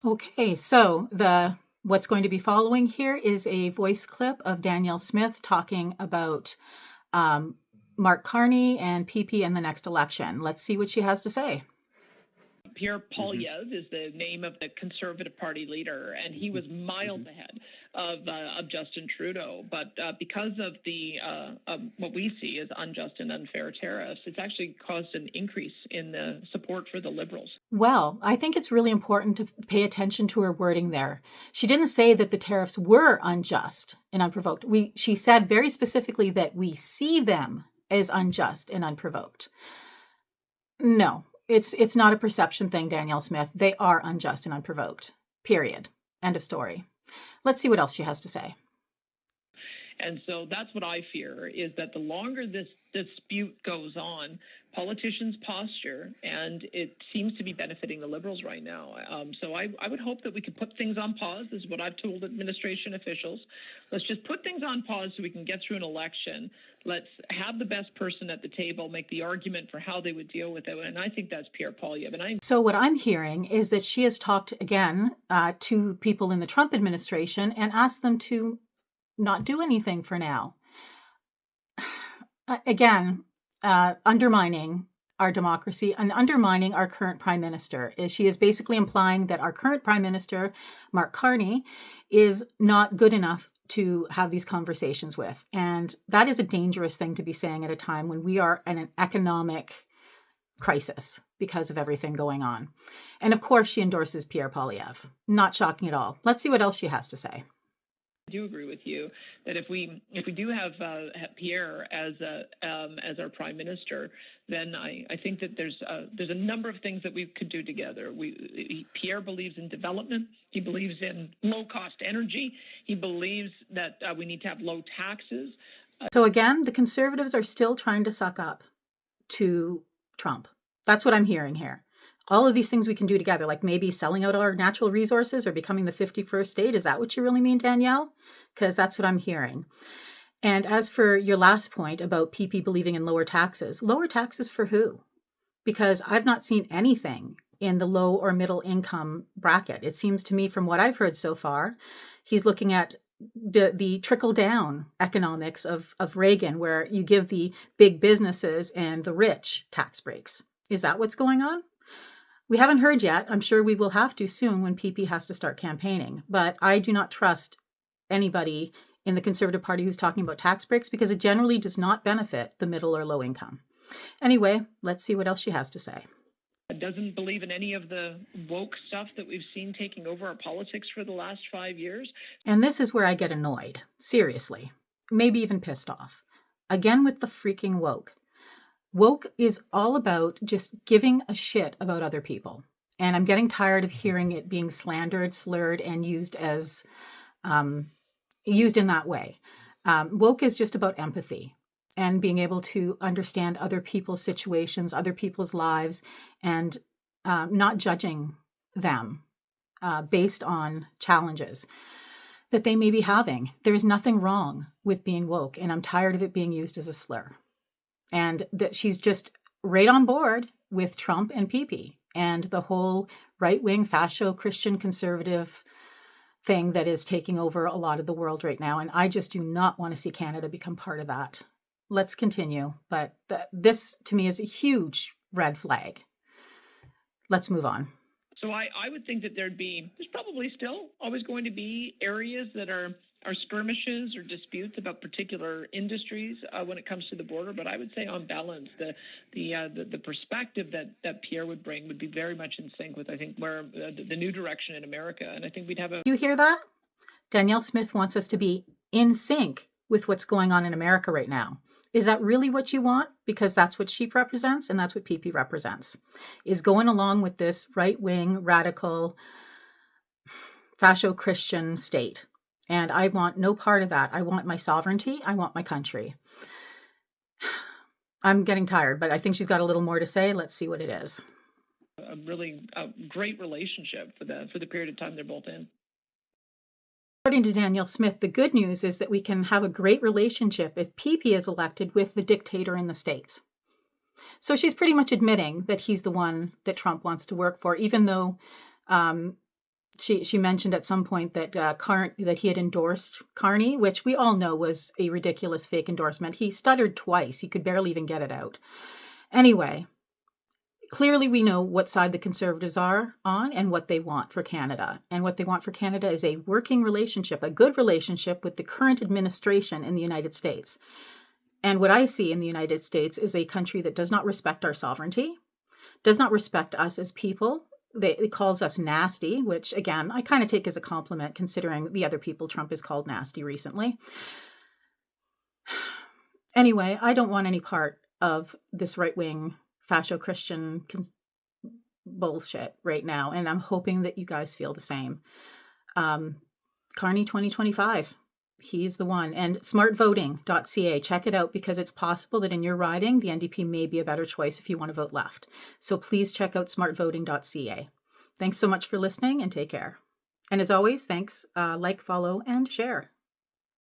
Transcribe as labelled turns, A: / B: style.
A: Okay, so the what's going to be following here is a voice clip of Danielle Smith talking about um, Mark Carney and PP in the next election. Let's see what she has to say.
B: Pierre Poilievre is the name of the Conservative Party leader, and he was miles ahead of Justin Trudeau. But because of the what we see as unjust and unfair tariffs, it's actually caused an increase in the support for the Liberals.
A: Well, I think it's really important to pay attention to her wording there. She didn't say that the tariffs were unjust and unprovoked. She said very specifically that we see them as unjust and unprovoked. No, it's not a perception thing, Danielle Smith. They are unjust and unprovoked. Period. End of story. Let's see what else she has to say.
B: And so that's what I fear, is that the longer this dispute goes on, politicians posture, and it seems to be benefiting the Liberals right now. So I would hope that we could put things on pause, is what I've told administration officials. Let's just put things on pause so we can get through an election. Let's have the best person at the table make the argument for how they would deal with it. And I think that's Pierre Poilievre.
A: So what I'm hearing is that she has talked again to people in the Trump administration and asked them to not do anything for now. Again, undermining our democracy and undermining our current prime minister. She is basically implying that our current prime minister, Mark Carney, is not good enough to have these conversations with. And that is a dangerous thing to be saying at a time when we are in an economic crisis because of everything going on. And of course, she endorses Pierre Poilievre. Not shocking at all. Let's see what else she has to say.
B: I do agree with you that if we do have Pierre as our prime minister, then I think that there's a number of things that we could do together. Pierre believes in development. He believes in low cost energy. He believes that we need to have low taxes.
A: So again, the Conservatives are still trying to suck up to Trump. That's what I'm hearing here. All of these things we can do together, like maybe selling out our natural resources or becoming the 51st state. Is that what you really mean, Danielle? Because that's what I'm hearing. And as for your last point about PP believing in lower taxes for who? Because I've not seen anything in the low or middle income bracket. It seems to me from what I've heard so far, he's looking at the trickle down economics of Reagan, where you give the big businesses and the rich tax breaks. Is that what's going on? We haven't heard yet. I'm sure we will have to soon when PP has to start campaigning. But I do not trust anybody in the Conservative Party who's talking about tax breaks, because it generally does not benefit the middle or low income. Anyway, let's see what else she has to say.
B: Doesn't believe in any of the woke stuff that we've seen taking over our politics for the last 5 years.
A: And this is where I get annoyed. Seriously. Maybe even pissed off. Again with the freaking woke. Woke is all about just giving a shit about other people. And I'm getting tired of hearing it being slandered, slurred, and used as used in that way. Woke is just about empathy and being able to understand other people's situations, other people's lives, and not judging them based on challenges that they may be having. There's nothing wrong with being woke, and I'm tired of it being used as a slur. And that she's just right on board with Trump and PP and the whole right-wing fascio Christian conservative thing that is taking over a lot of the world right now. And I just do not want to see Canada become part of that. Let's continue. But this to me is a huge red flag. Let's move on.
B: So I would think that there's probably still always going to be areas that are skirmishes or disputes about particular industries when it comes to the border. But I would say on balance, the perspective that Pierre would bring would be very much in sync with, I think, where the new direction in America. And I think we'd have a...
A: You hear that? Danielle Smith wants us to be in sync with what's going on in America right now. Is that really what you want? Because that's what she represents and that's what PP represents, is going along with this right-wing, radical, fascio-Christian state. And I want no part of that. I want my sovereignty. I want my country. I'm getting tired, but I think she's got a little more to say. Let's see what it is.
B: A really great relationship for the period of time they're both in.
A: According to Danielle Smith, the good news is that we can have a great relationship if PP is elected with the dictator in the States. So she's pretty much admitting that he's the one that Trump wants to work for, even though She mentioned at some point that that he had endorsed Carney, which we all know was a ridiculous fake endorsement. He stuttered twice. He could barely even get it out. Anyway, clearly we know what side the Conservatives are on and what they want for Canada. And what they want for Canada is a working relationship, a good relationship with the current administration in the United States. And what I see in the United States is a country that does not respect our sovereignty, does not respect us as people. It calls us nasty, which, again, I kind of take as a compliment considering the other people Trump has called nasty recently. Anyway, I don't want any part of this right-wing fascio-Christian bullshit right now, and I'm hoping that you guys feel the same. Carney 2025. He's the one. And smartvoting.ca, check it out, because it's possible that in your riding, the NDP may be a better choice if you want to vote left. So please check out smartvoting.ca. Thanks so much for listening, and take care. And as always, thanks. Like, follow, and share.